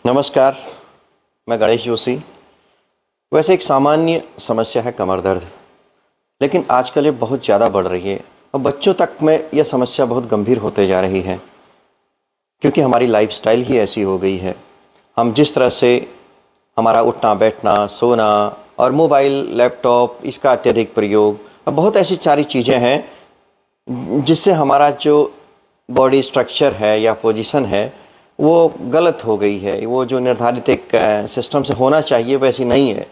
नमस्कार, मैं गणेश जोशी। वैसे एक सामान्य समस्या है कमर दर्द, लेकिन आजकल ये बहुत ज़्यादा बढ़ रही है और बच्चों तक में यह समस्या बहुत गंभीर होते जा रही है, क्योंकि हमारी लाइफस्टाइल ही ऐसी हो गई है। हम जिस तरह से हमारा उठना बैठना, सोना और मोबाइल, लैपटॉप, इसका अत्यधिक प्रयोग और बहुत ऐसी सारी चीज़ें हैं जिससे हमारा जो बॉडी स्ट्रक्चर है या पोजीशन है वो गलत हो गई है। वो जो निर्धारित एक सिस्टम से होना चाहिए वैसी नहीं है।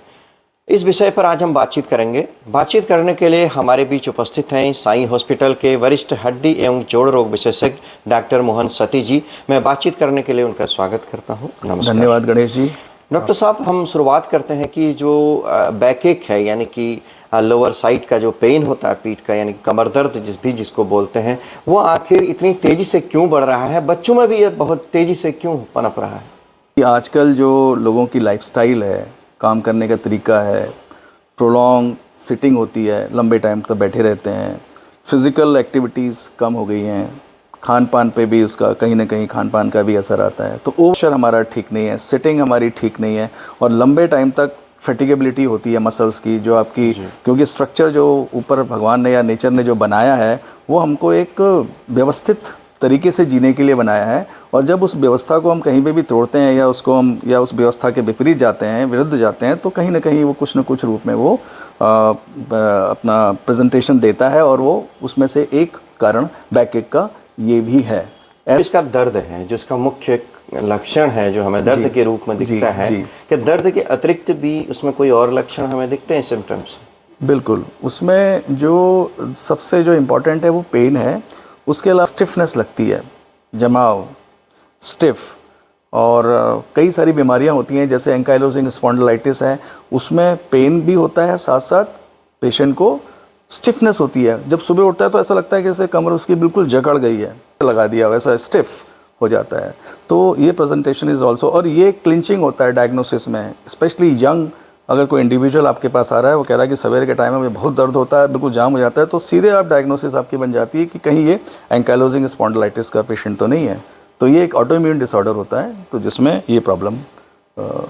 इस विषय पर आज हम बातचीत करेंगे। बातचीत करने के लिए हमारे बीच उपस्थित हैं साईं हॉस्पिटल के वरिष्ठ हड्डी एवं जोड़ रोग विशेषज्ञ डॉक्टर मोहन सती जी। मैं बातचीत करने के लिए उनका स्वागत करता हूँ। नमस्कार। धन्यवाद गणेश जी। डॉक्टर साहब, हम शुरुआत करते हैं कि जो बैकएक है, यानी कि लोअर साइड का जो पेन होता है पीठ का, यानी कमर दर्द जिसको बोलते हैं, वो आखिर इतनी तेज़ी से क्यों बढ़ रहा है? बच्चों में भी ये बहुत तेज़ी से क्यों पनप रहा है? आजकल जो लोगों की लाइफस्टाइल है, काम करने का तरीका है, प्रोलॉन्ग सिटिंग होती है, लंबे टाइम तक बैठे रहते हैं, फिज़िकल एक्टिविटीज़ कम हो गई हैं, खान पान पे भी उसका कहीं ना कहीं खान पान का भी असर आता है। तो पोस्चर हमारा ठीक नहीं है, सिटिंग हमारी ठीक नहीं है और लंबे टाइम तक फैटिगेबिलिटी होती है मसल्स की, जो आपकी, क्योंकि स्ट्रक्चर जो ऊपर भगवान ने या नेचर ने जो बनाया है वो हमको एक व्यवस्थित तरीके से जीने के लिए बनाया है। और जब उस व्यवस्था को हम कहीं पे भी तोड़ते हैं या उसको हम या उस व्यवस्था के विपरीत जाते हैं, विरुद्ध जाते हैं, तो कहीं ना कहीं वो कुछ न कुछ रूप में वो अपना प्रेजेंटेशन देता है। और वो उसमें से एक कारण बैकएक का ये भी है। इसका दर्द है जो इसका मुख्य लक्षण है, जो हमें दर्द के रूप में दिखता है, कि दर्द के अतिरिक्त भी उसमें कोई और लक्षण हमें दिखते हैं, सिम्टम्स? बिल्कुल, उसमें जो सबसे जो इम्पोर्टेंट है वो पेन है। उसके अलावा स्टिफनेस लगती है, जमाव, स्टिफ, और कई सारी बीमारियां होती हैं जैसे एंकाइलोजिंग स्पॉन्डिलाइटिस है, उसमें पेन भी होता है, साथ साथ पेशेंट को स्टिफनेस होती है। जब सुबह उठता है तो ऐसा लगता है कि जैसे कमर उसकी बिल्कुल जकड़ गई है, लगा दिया वैसा स्टिफ हो जाता है। तो ये प्रेजेंटेशन इज़ ऑल्सो, और ये क्लिंचिंग होता है डायग्नोसिस में, स्पेशली यंग। अगर कोई इंडिविजुअल आपके पास आ रहा है, वो कह रहा है कि सवेरे के टाइम में मुझे बहुत दर्द होता है, बिल्कुल जाम हो जाता है, तो सीधे आप डायग्नोसिस आपकी बन जाती है कि कहीं ये एंकाइलोजिंग स्पॉन्डिलाइटिस का पेशेंट तो नहीं है। तो ये एक ऑटो इम्यून डिसऑर्डर होता है, तो जिसमें ये प्रॉब्लम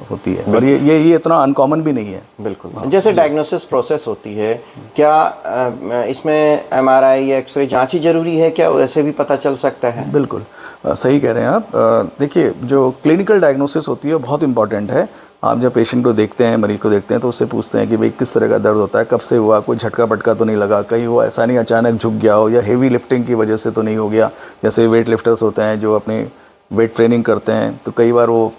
होती है। और ये इतना अनकॉमन भी नहीं है। बिल्कुल। जैसे डायग्नोसिस प्रोसेस होती है, क्या इसमें एमआरआई या एक्सरे जांच ही जरूरी है? क्या वैसे भी पता चल सकता है? बिल्कुल सही कह रहे हैं आप। देखिए, जो क्लिनिकल डायग्नोसिस होती है बहुत इंपॉर्टेंट है। आप जब पेशेंट को देखते हैं, मरीज को देखते हैं, तो उससे पूछते हैं कि भाई किस तरह का दर्द होता है, कब से हुआ, कोई झटका पटका तो नहीं लगा, कहीं वो ऐसा नहीं अचानक झुक गया हो, या हेवी लिफ्टिंग की वजह से तो नहीं हो गया। जैसे वेट लिफ्टर्स होते हैं जो अपनी वेट ट्रेनिंग करते हैं, तो कई बार वो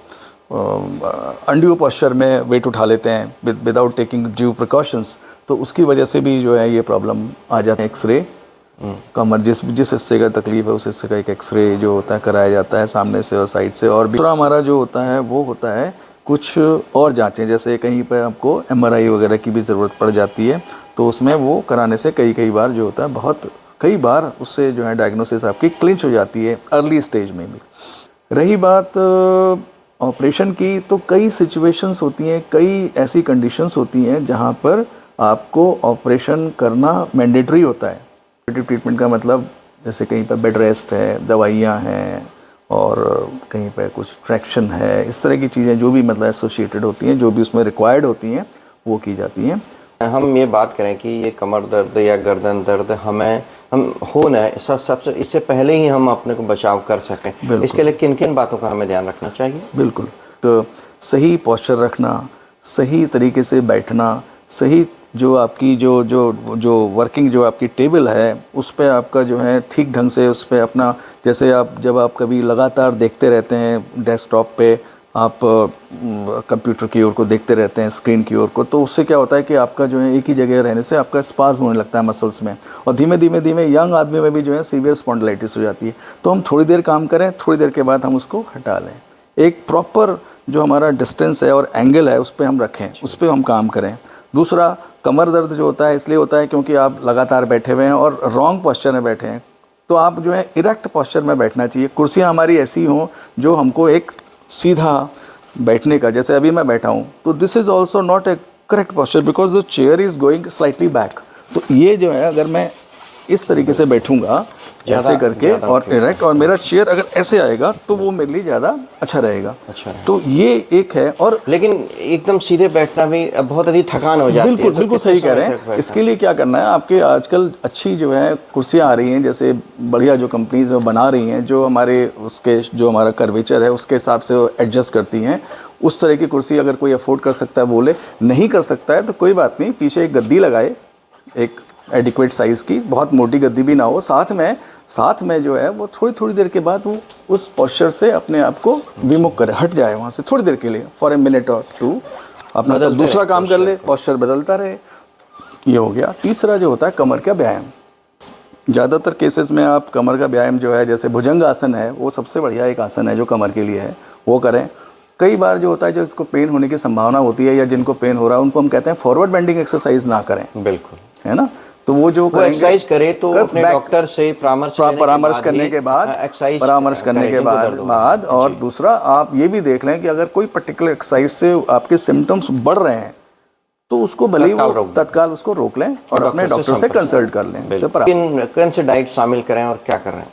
अनड्यू पोस्चर में वेट उठा लेते हैं विदाउट टेकिंग ड्यू प्रिकॉशंस, तो उसकी वजह से भी जो है ये प्रॉब्लम आ जाती है। एक्सरे, कमर जिस हिस्से का तकलीफ है उस हिस्से का एक एक्सरे जो होता है कराया जाता है, सामने से और साइड से। और दूसरा हमारा जो होता है वो होता है कुछ और जांचें, जैसे कहीं पर आपको एमआरआई वगैरह की भी ज़रूरत पड़ जाती है, तो उसमें वो कराने से कई बार जो होता है, कई बार उससे जो है डायग्नोसिस आपकी क्लिंच हो जाती है अर्ली स्टेज में भी। रही बात ऑपरेशन की, तो कई सिचुएशंस होती हैं, कई ऐसी कंडीशंस होती हैं जहाँ पर आपको ऑपरेशन करना मैंडेटरी होता है। ट्रीटमेंट का मतलब जैसे कहीं पर बेड रेस्ट है, दवाइयाँ हैं, और कहीं पर कुछ फ्रैक्शन है, इस तरह की चीज़ें जो भी मतलब एसोसिएटेड होती हैं, जो भी उसमें रिक्वायर्ड होती हैं, वो की जाती हैं। हम ये बात करें कि ये कमर दर्द या गर्दन दर्द हम हो ना, सबसे इससे पहले ही हम अपने को बचाव कर सकें, इसके लिए किन किन बातों का हमें ध्यान रखना चाहिए? बिल्कुल, तो सही पोस्चर रखना, सही तरीके से बैठना, सही जो आपकी जो वर्किंग जो आपकी टेबल है उस पे आपका जो है ठीक ढंग से उस पे अपना, जैसे जब आप कभी लगातार देखते रहते हैं डेस्कटॉप पे, आप कंप्यूटर की ओर को देखते रहते हैं, स्क्रीन की ओर को, तो उससे क्या होता है कि आपका जो है एक ही जगह रहने से आपका स्पाज्म होने लगता है मसल्स में, और धीमे धीमे यंग आदमी में भी जो है सीवियर स्पॉन्डिलाइटिस हो जाती है। तो हम थोड़ी देर काम करें, थोड़ी देर के बाद हम उसको हटा लें। एक प्रॉपर जो हमारा डिस्टेंस है और एंगल है उस पर हम रखें, उस पर हम काम करें। दूसरा, कमर दर्द जो होता है इसलिए होता है क्योंकि आप लगातार बैठे हुए हैं और रॉन्ग पोस्चर में बैठे हैं, तो आप जो है इरेक्ट पोस्चर में बैठना चाहिए। कुर्सियाँ हमारी ऐसी हों जो हमको एक सीधा बैठने का, जैसे अभी मैं बैठा हूँ, तो this is also not A correct posture because the chair is going slightly back. तो ये जो है, अगर मैं इस तरीके से बैठूंगा ऐसे करके और इरेक्ट, और मेरा चेयर अगर ऐसे आएगा तो वो मेरे लिए ज़्यादा अच्छा रहेगा। अच्छा है। तो ये एक है। और लेकिन एकदम सीधे बैठना भी बहुत अधिक थकान हो जाती है। बिल्कुल तो बिल्कुल कितने सही कह समय रहे तक हैं। बैठना? इसके लिए क्या करना है, आपके आजकल अच्छी जो है कुर्सियाँ आ रही हैं, जैसे बढ़िया जो कंपनीज में बना रही हैं, जो हमारे उसके जो हमारा कर्वेचर है उसके हिसाब से वो एडजस्ट करती हैं। उस तरह की कुर्सी अगर कोई अफोर्ड कर सकता है बोले, नहीं कर सकता है तो कोई बात नहीं, पीछे एक गद्दी लगाए, एक एडिक्वेट साइज़ की, बहुत मोटी गद्दी भी ना हो, साथ में जो है वो थोड़ी थोड़ी देर के बाद वो उस पोस्चर से अपने आप को विमुख करे, हट जाए वहाँ से थोड़ी देर के लिए, फॉर ए मिनट और टू, अपना तब दूसरा काम कर ले, पोस्चर बदलता रहे। ये हो गया। तीसरा जो होता है कमर का व्यायाम। ज़्यादातर केसेस में आप कमर का व्यायाम जो है, जैसे भुजंग आसन है, वो सबसे बढ़िया एक आसन है जो कमर के लिए है, वो करें। कई बार जो होता है, जो इसको पेन होने की संभावना होती है या जिनको पेन हो रहा है, उनको हम कहते हैं फॉरवर्ड बेंडिंग एक्सरसाइज ना करें, बिल्कुल, है ना। तो वो जो एक्सरसाइज करे तो अपने डॉक्टर से परामर्श करने के बाद और दूसरा आप ये भी देख लें कि अगर कोई पर्टिकुलर एक्सरसाइज से आपके सिम्टम्स बढ़ रहे हैं तो उसको भले ही वो तत्काल उसको रोक लें और अपने डॉक्टर से कंसल्ट कर लें। कौन से डाइट शामिल करें और क्या कर रहे हैं?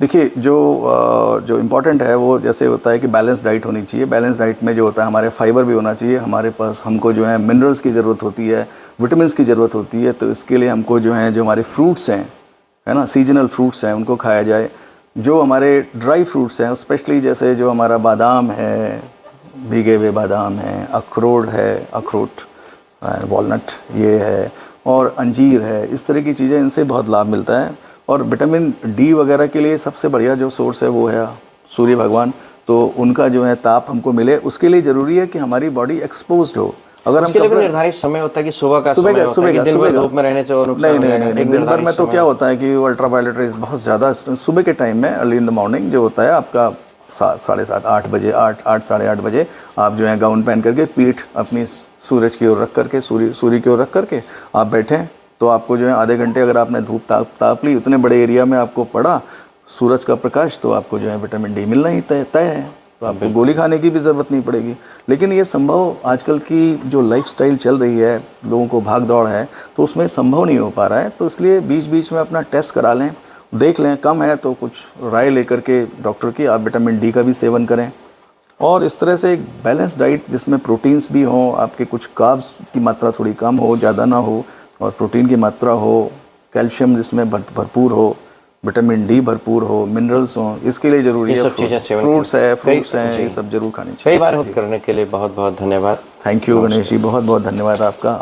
देखिए, जो इम्पोर्टेंट है वो जैसे होता है कि बैलेंस डाइट होनी चाहिए। बैलेंस डाइट में जो होता है, हमारे फाइबर भी होना चाहिए, हमारे पास हमको जो है मिनरल्स की ज़रूरत होती है, विटामिन्स की ज़रूरत होती है। तो इसके लिए हमको जो है, जो हमारे फ्रूट्स हैं, है ना, सीजनल फ्रूट्स हैं, उनको खाया जाए। जो हमारे ड्राई फ्रूट्स हैं, स्पेशली जैसे जो हमारा बादाम है, भीगे हुए बादाम हैं, अखरोट, वॉलनट ये है, और अंजीर है, इस तरह की चीज़ें, इनसे बहुत लाभ मिलता है। और विटामिन डी वगैरह के लिए सबसे बढ़िया जो सोर्स है वो है सूर्य भगवान। तो उनका जो है ताप हमको मिले, उसके लिए ज़रूरी है कि हमारी बॉडी एक्सपोज्ड हो। अगर उसके लिए भी निर्धारित समय होता है कि सुबह का दिन भर धूप में रहने से और नहीं, दिन भर में तो क्या होता है कि अल्ट्रावायलेट रेज बहुत ज़्यादा सुबह के टाइम में, अर्ली इन द मॉर्निंग जो होता है आपका 7:30 8 बजे, 8 साढ़े 8 बजे आप जो है गाउन पहन करके, पीठ अपनी सूरज की ओर रख करके, सूर्य की ओर रख करके आप बैठें, तो आपको जो है आधे घंटे अगर आपने धूप ताप ली, उतने बड़े एरिया में आपको पड़ा सूरज का प्रकाश, तो आपको जो है विटामिन डी मिलना ही तय है। तो आपको गोली खाने की भी ज़रूरत नहीं पड़ेगी। लेकिन ये संभव, आजकल की जो लाइफस्टाइल चल रही है, लोगों को भाग दौड़ है, तो उसमें संभव नहीं हो पा रहा है। तो इसलिए बीच बीच में अपना टेस्ट करा लें, देख लें, कम है तो कुछ राय लेकर के डॉक्टर की आप विटामिन डी का भी सेवन करें। और इस तरह से एक बैलेंस डाइट जिसमें प्रोटीन्स भी हों, आपके कुछ कार्ब्स की मात्रा थोड़ी कम हो, ज़्यादा ना हो, और प्रोटीन की मात्रा हो, कैल्शियम जिसमें भरपूर हो, विटामिन डी भरपूर हो, मिनरल्स हो, इसके लिए ज़रूरी है फ्रूट्स हैं, ये सब जरूर खानी चाहिए। कई बार करने के लिए बहुत बहुत धन्यवाद। थैंक यू गणेश जी, बहुत बहुत धन्यवाद आपका।